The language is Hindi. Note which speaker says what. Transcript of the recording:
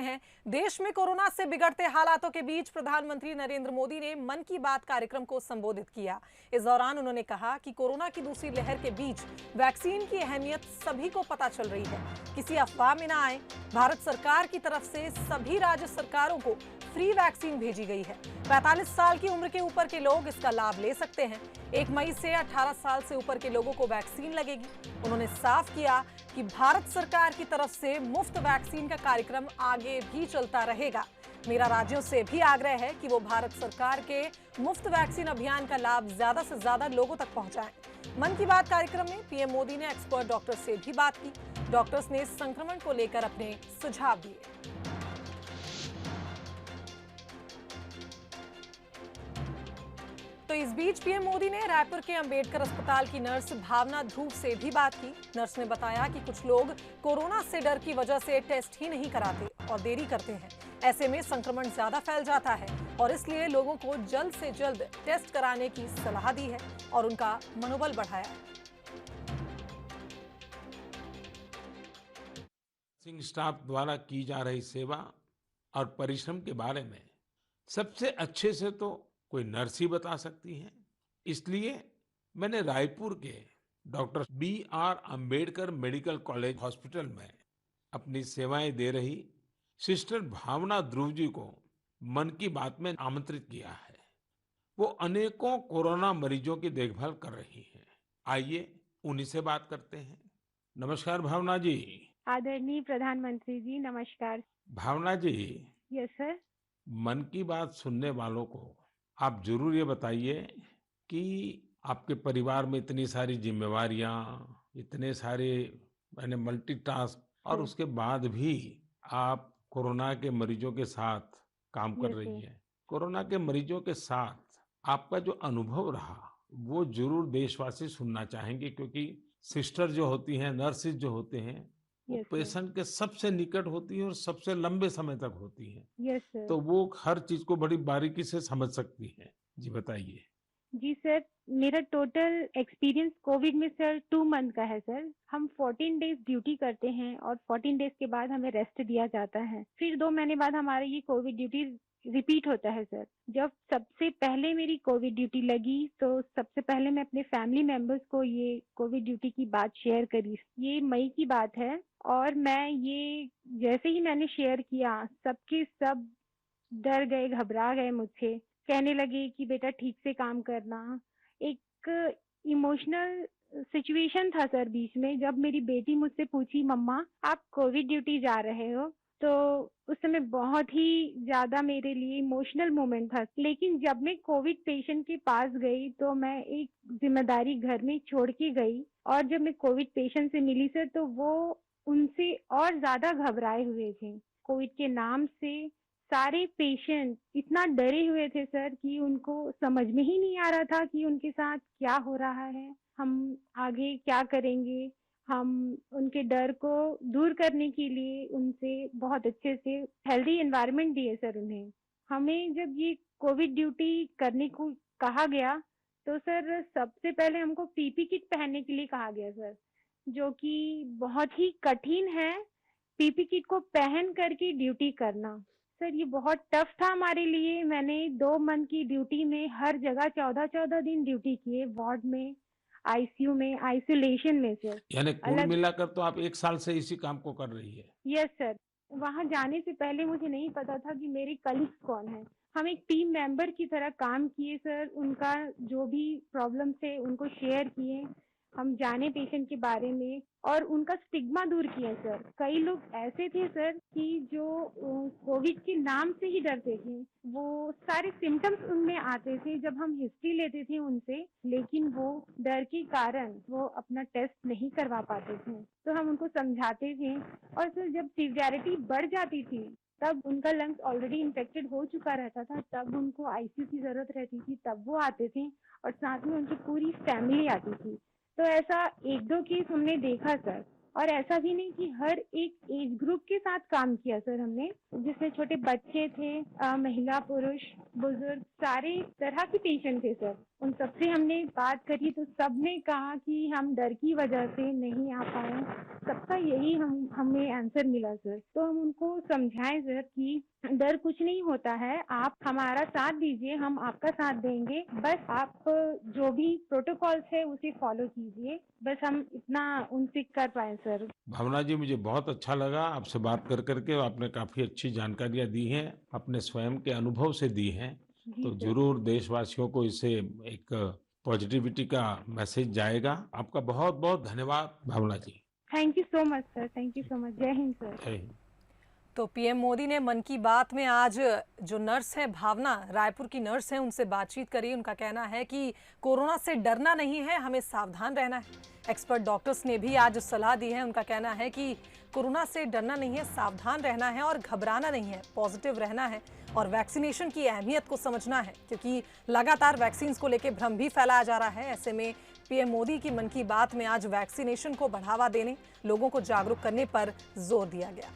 Speaker 1: हैं। देश में कोरोना से बिगड़ते हालातों के बीच प्रधानमंत्री नरेंद्र मोदी ने मन की बात कार्यक्रम को संबोधित किया। इस दौरान उन्होंने कहा कि कोरोना की दूसरी लहर के बीच वैक्सीन की अहमियत सभी को पता चल रही है। किसी अफवाह में ना आए। भारत सरकार की तरफ से सभी राज्य सरकारों को फ्री वैक्सीन भेजी गई है। 45 साल की उम्र के ऊपर के लोग इसका लाभ ले सकते हैं। 1 मई से 18 साल से ऊपर के लोगों को वैक्सीन लगेगी। उन्होंने साफ किया कि भारत सरकार की तरफ से मुफ्त वैक्सीन का कार्यक्रम आगे भी चलता रहेगा। मेरा राज्यों से भी आग्रह है कि वो भारत सरकार के मुफ्त वैक्सीन अभियान का लाभ ज्यादा से ज्यादा लोगों तक पहुंचाएं। मन की बात कार्यक्रम में पीएम मोदी ने एक्सपर्ट डॉक्टर से भी बात की। डॉक्टर्स ने संक्रमण को लेकर अपने सुझाव दिए। तो इस बीच पीएम मोदी ने रायपुर के अंबेडकर अस्पताल की नर्स भावना ध्रुव से भी बात की। नर्स ने बताया कि कुछ लोग कोरोना से डर की वजह से टेस्ट ही नहीं कराते और देरी करते हैं। ऐसे में संक्रमण ज्यादा फैल जाता है और इसलिए लोगों को जल्द से जल्द टेस्ट कराने की सलाह दी है और उनका मनोबल बढ़ाया है।
Speaker 2: नर्सिंग स्टाफ द्वारा की जा रही सेवा और परिश्रम के बारे में सबसे अच्छे से तो कोई नर्स ही बता सकती है। इसलिए मैंने रायपुर के doctor B R. Ambedkar medical college hospital में अपनी सेवाएं दे रही सिस्टर भावना ध्रुव जी को मन की बात में आमंत्रित किया है। वो अनेकों कोरोना मरीजों की देखभाल कर रही हैं। आइए उन्हीं से बात करते हैं। नमस्कार भावना जी।
Speaker 3: आदरणीय प्रधानमंत्री जी, नमस्कार।
Speaker 2: भावना जी,
Speaker 3: यस सर।
Speaker 2: मन की बात सुनने वालों को आप जरूर ये बताइए कि आपके परिवार में इतनी सारी जिम्मेवारियां, इतने सारे मैंने मल्टीटास्क और
Speaker 3: सर।
Speaker 2: उसके बाद भी आप कोरोना के मरीजों के साथ काम कर
Speaker 3: यस
Speaker 2: रही
Speaker 3: सर।
Speaker 2: हैं। कोरोना के मरीजों के साथ आपका जो अनुभव रहा वो जरूर देशवासी सुनना चाहेंगे, क्योंकि सिस्टर जो होती हैं, नर्सिस जो होते हैं, वो
Speaker 3: यस सर।
Speaker 2: पेशेंट के सबसे निकट होती हैं और सबसे लंबे समय तक होती हैं।
Speaker 3: Yes sir.
Speaker 2: तो वो हर चीज को बड़ी बारीकी से समझ सकती है। जी बताइए।
Speaker 3: जी सर, मेरा टोटल एक्सपीरियंस कोविड में सर 2 मंथ का है सर। हम 14 डेज ड्यूटी करते हैं और 14 डेज के बाद हमें रेस्ट दिया जाता है। फिर 2 महीने बाद हमारी ये कोविड ड्यूटी रिपीट होता है सर। जब सबसे पहले मेरी कोविड ड्यूटी लगी तो सबसे पहले मैं अपने फैमिली मेंबर्स को ये कोविड ड्यूटी की बात शेयर करी। ये मई की बात है और मैं ये जैसे ही मैंने शेयर किया, सबके सब डर गए, घबरा गए मुझसे। कहने लगे कि बेटा ठीक से काम करना। एक इमोशनल सिचुएशन था सर बीच में, जब मेरी बेटी मुझसे पूछी, मम्मा आप कोविड ड्यूटी जा रहे हो? तो उस समय बहुत ही ज्यादा मेरे लिए इमोशनल मोमेंट था। लेकिन जब मैं कोविड पेशेंट के पास गई तो मैं एक जिम्मेदारी घर में छोड़ के गई और जब मैं कोविड पेशेंट से मिली सर तो वो उनसे और ज्यादा घबराए हुए थे। कोविड के नाम से सारे पेशेंट इतना डरे हुए थे सर कि उनको समझ में ही नहीं आ रहा था कि उनके साथ क्या हो रहा है, हम आगे क्या करेंगे। हम उनके डर को दूर करने के लिए उनसे बहुत अच्छे से हेल्दी एनवायरनमेंट दिए सर उन्हें। हमें जब ये कोविड ड्यूटी करने को कहा गया तो सर सबसे पहले हमको पीपी किट पहनने के लिए कहा गया सर, जो कि बहुत ही कठिन है। पीपी किट को पहन करके ड्यूटी करना सर, ये बहुत टफ था हमारे लिए। मैंने 2 मंथ की ड्यूटी में हर जगह 14-14 दिन ड्यूटी किए, वार्ड में, आईसीयू में, आइसोलेशन में सर।
Speaker 2: यानी कुल
Speaker 3: अलग।
Speaker 2: मिलाकर तो आप 1 साल से इसी काम को कर रही है।
Speaker 3: Yes sir. वहाँ जाने से पहले मुझे नहीं पता था कि मेरे कलीग्स कौन हैं। हम एक टीम मेंबर की तरह काम किए सर। उनका जो भी प्रॉब्लम थे उनको शेयर किए। हम जाने पेशेंट के बारे में और उनका स्टिग्मा दूर किया सर। कई लोग ऐसे थे सर कि जो कोविड के नाम से ही डरते थे। वो सारे सिम्टम्स उनमें आते थे जब हम हिस्ट्री लेते थे उनसे, लेकिन वो डर के कारण वो अपना टेस्ट नहीं करवा पाते थे। तो हम उनको समझाते थे और सर जब सीवियरिटी बढ़ जाती थी तब उनका लंग्स ऑलरेडी इन्फेक्टेड हो चुका रहता था, तब उनको आईसीयू की जरूरत रहती थी, तब वो आते थे और साथ में उनकी पूरी फैमिली आती थी। तो ऐसा 1-2 केस हमने देखा सर। और ऐसा भी नहीं कि हर एक एज ग्रुप के साथ काम किया सर हमने, जिसमें छोटे बच्चे थे, महिला, पुरुष, बुजुर्ग, सारे तरह के पेशेंट थे सर। उन सबसे हमने बात करी तो सबने कहा कि हम डर की वजह से नहीं आ पाए। सबका यही हमें आंसर मिला सर। तो हम उनको समझाएं सर कि डर कुछ नहीं होता है, आप हमारा साथ दीजिए, हम आपका साथ देंगे। बस आप जो भी प्रोटोकॉल्स है उसे फॉलो कीजिए। बस हम इतना उनसे कर पाए सर।
Speaker 2: भावना जी, मुझे बहुत अच्छा लगा आपसे बात कर करके। आपने काफी अच्छी जानकारियां दी हैं, अपने स्वयं के अनुभव से दी हैं।
Speaker 3: जी
Speaker 2: तो
Speaker 3: सर।
Speaker 2: जरूर देशवासियों को इससे एक पॉजिटिविटी का मैसेज जाएगा। आपका बहुत बहुत धन्यवाद Bhavana ji.
Speaker 3: Thank you so much sir, thank you so much. जय हिंद सर।
Speaker 2: जय हिंद।
Speaker 1: तो पीएम मोदी ने मन की बात में आज जो नर्स है भावना, रायपुर की नर्स है, उनसे बातचीत करी। उनका कहना है कि कोरोना से डरना नहीं है, हमें सावधान रहना है। एक्सपर्ट डॉक्टर्स ने भी आज सलाह दी है। उनका कहना है कि कोरोना से डरना नहीं है, सावधान रहना है और घबराना नहीं है, पॉजिटिव रहना है और वैक्सीनेशन की अहमियत को समझना है, क्योंकि लगातार वैक्सीन को लेकर भ्रम भी फैलाया जा रहा है। ऐसे में पीएम मोदी की मन की बात में आज वैक्सीनेशन को बढ़ावा देने, लोगों को जागरूक करने पर जोर दिया गया।